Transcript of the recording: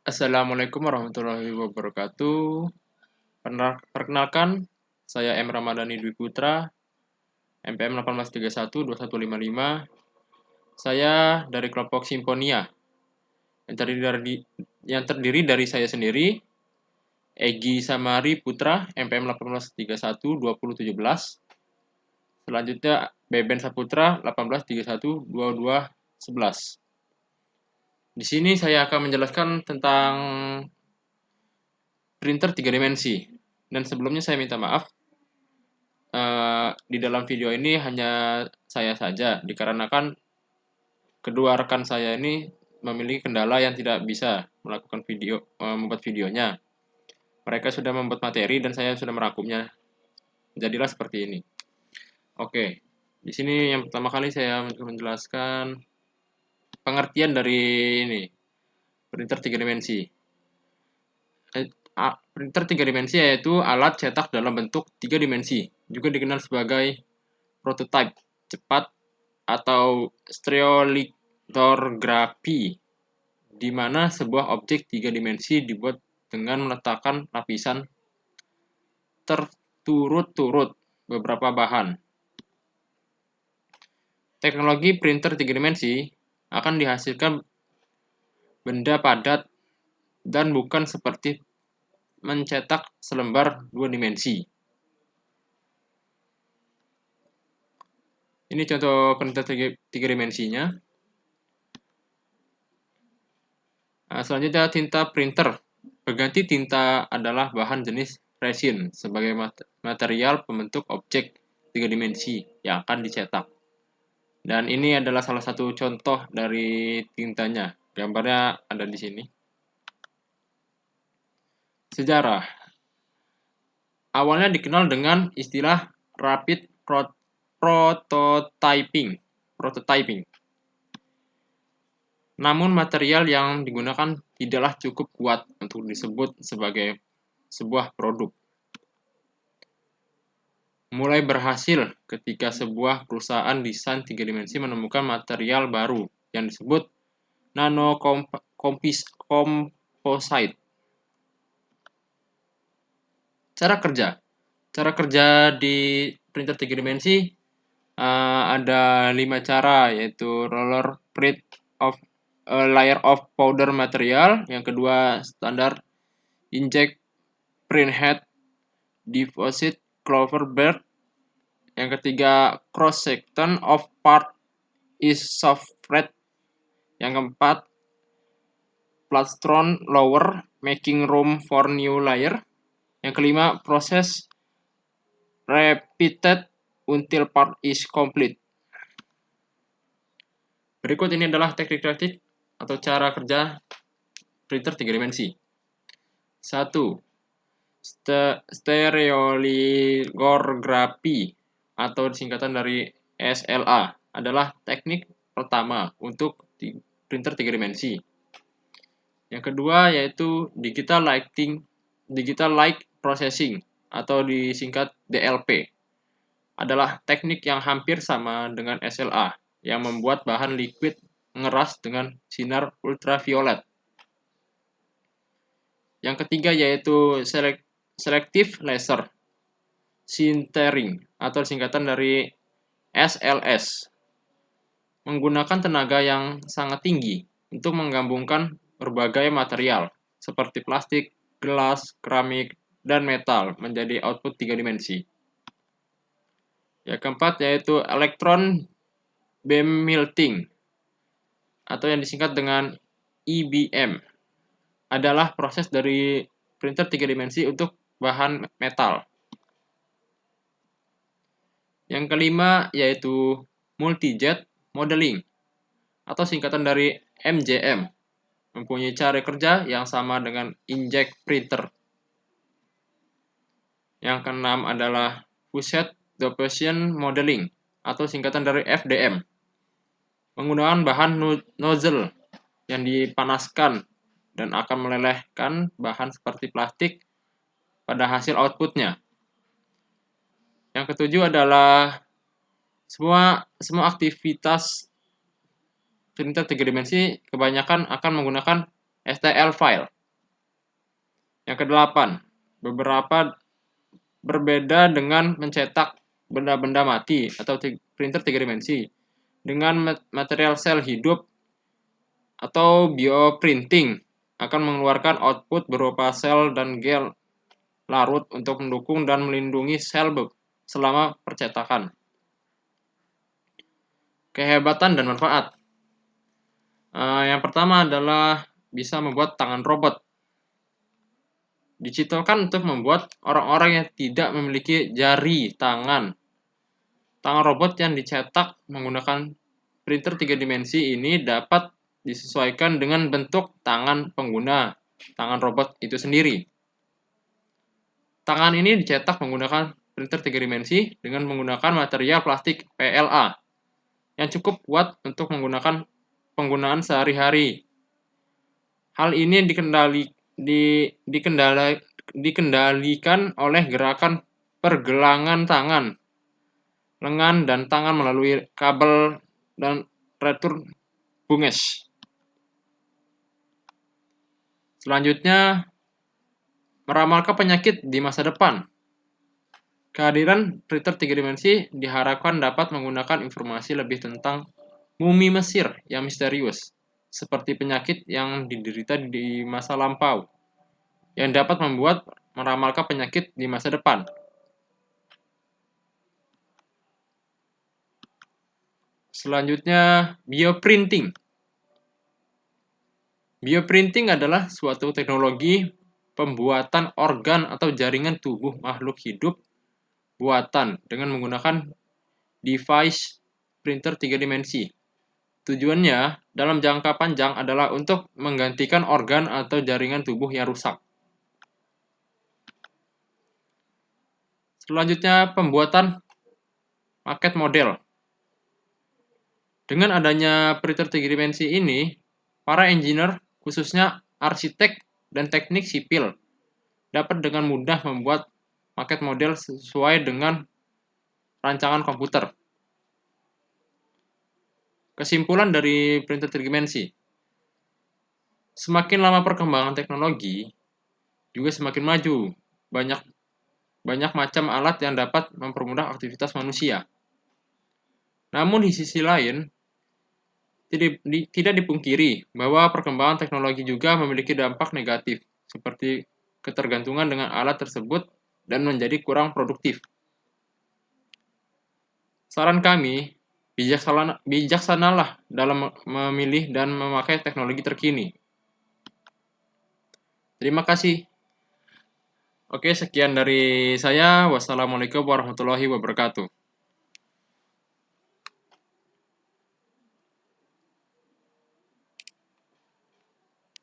Assalamualaikum warahmatullahi wabarakatuh. Perkenalkan, saya M. Ramadhani Dwi Putra, MPM 18312155. Saya dari kelompok Simfonia yang terdiri dari saya sendiri, Egy Samari Putra, MPM 18312017. Selanjutnya Beben Saputra 18312211. Di sini saya akan menjelaskan tentang printer 3 dimensi. Dan sebelumnya saya minta maaf, di dalam video ini hanya saya saja, dikarenakan kedua rekan saya ini memiliki kendala yang tidak bisa melakukan membuat videonya. Mereka sudah membuat materi dan saya sudah merangkumnya. Jadilah seperti ini. Oke, di sini yang pertama kali saya menjelaskan pengertian dari ini printer 3 dimensi. Printer 3 dimensi yaitu alat cetak dalam bentuk 3 dimensi, juga dikenal sebagai prototype cepat atau stereolithografi, di mana sebuah objek 3 dimensi dibuat dengan meletakkan lapisan terturut-turut beberapa bahan. Teknologi printer 3 dimensi akan dihasilkan benda padat dan bukan seperti mencetak selembar 2 dimensi. Ini contoh printer 3 dimensinya. Selanjutnya tinta printer. Pengganti tinta adalah bahan jenis resin sebagai material pembentuk objek 3 dimensi yang akan dicetak. Dan ini adalah salah satu contoh dari tintanya. Gambarnya ada di sini. Sejarah. Awalnya dikenal dengan istilah rapid prototyping. Namun material yang digunakan tidaklah cukup kuat untuk disebut sebagai sebuah produk. Mulai berhasil ketika sebuah perusahaan desain 3 dimensi menemukan material baru yang disebut nanocomposite. Cara kerja di printer 3 dimensi ada 5 cara, yaitu roller print of layer of powder material, yang kedua standar inject printhead deposit clover bird, yang ketiga cross section of part is softened, yang keempat plastron lower making room for new layer, yang kelima proses repeated until part is complete. Berikut ini adalah teknik-teknik atau cara kerja printer 3 dimensi. 1. Stereolithografi atau singkatan dari SLA adalah teknik pertama untuk printer 3 dimensi. Yang kedua yaitu digital light processing atau disingkat DLP. Adalah teknik yang hampir sama dengan SLA yang membuat bahan liquid mengeras dengan sinar ultraviolet. Yang ketiga yaitu selective laser sintering atau singkatan dari SLS. Menggunakan tenaga yang sangat tinggi untuk menggabungkan berbagai material seperti plastik, gelas, keramik, dan metal menjadi output 3 dimensi. Yang keempat yaitu electron beam melting atau yang disingkat dengan EBM. Adalah proses dari printer 3 dimensi untuk bahan metal. Yang kelima yaitu multi-jet modeling atau singkatan dari MJM. Mempunyai cara kerja yang sama dengan inkjet printer. Yang keenam adalah Fused Diffusion Modeling atau singkatan dari FDM. Menggunakan bahan nozzle yang dipanaskan dan akan melelehkan bahan seperti plastik pada hasil outputnya. Yang ketujuh adalah semua aktivitas printer 3 dimensi kebanyakan akan menggunakan STL file Yang kedelapan, berbeda dengan mencetak benda-benda mati atau printer 3 dimensi. Dengan material sel hidup atau bioprinting akan mengeluarkan output berupa sel dan gel larut untuk mendukung dan melindungi sel selama percetakan. Kehebatan dan manfaat. Yang pertama adalah bisa membuat tangan robot. Diciptakan untuk membuat orang-orang yang tidak memiliki jari tangan. Tangan robot yang dicetak menggunakan printer 3 dimensi ini dapat disesuaikan dengan bentuk tangan pengguna tangan robot itu sendiri. Tangan ini dicetak menggunakan printer 3 dimensi dengan menggunakan material plastik PLA yang cukup kuat untuk menggunakan penggunaan sehari-hari. Hal ini dikendalikan oleh gerakan pergelangan tangan, lengan, dan tangan melalui kabel dan retur bunges. Selanjutnya, meramalkan penyakit di masa depan. Kehadiran printer 3 dimensi diharapkan dapat menggunakan informasi lebih tentang mumi Mesir yang misterius, seperti penyakit yang diderita di masa lampau, yang dapat membuat meramalkan penyakit di masa depan. Selanjutnya, bioprinting. Bioprinting adalah suatu teknologi pembuatan organ atau jaringan tubuh makhluk hidup buatan dengan menggunakan device printer 3 dimensi. Tujuannya dalam jangka panjang adalah untuk menggantikan organ atau jaringan tubuh yang rusak. Selanjutnya, pembuatan maket model. Dengan adanya printer 3 dimensi ini, para engineer, khususnya arsitek dan teknik sipil, dapat dengan mudah membuat maket model sesuai dengan rancangan komputer. Kesimpulan dari printer 3 dimensi. Semakin lama perkembangan teknologi, juga semakin maju. Banyak macam alat yang dapat mempermudah aktivitas manusia. Namun di sisi lain, tidak dipungkiri bahwa perkembangan teknologi juga memiliki dampak negatif, seperti ketergantungan dengan alat tersebut dan menjadi kurang produktif. Saran kami, bijaksanalah dalam memilih dan memakai teknologi terkini. Terima kasih. Oke, sekian dari saya. Wassalamualaikum warahmatullahi wabarakatuh.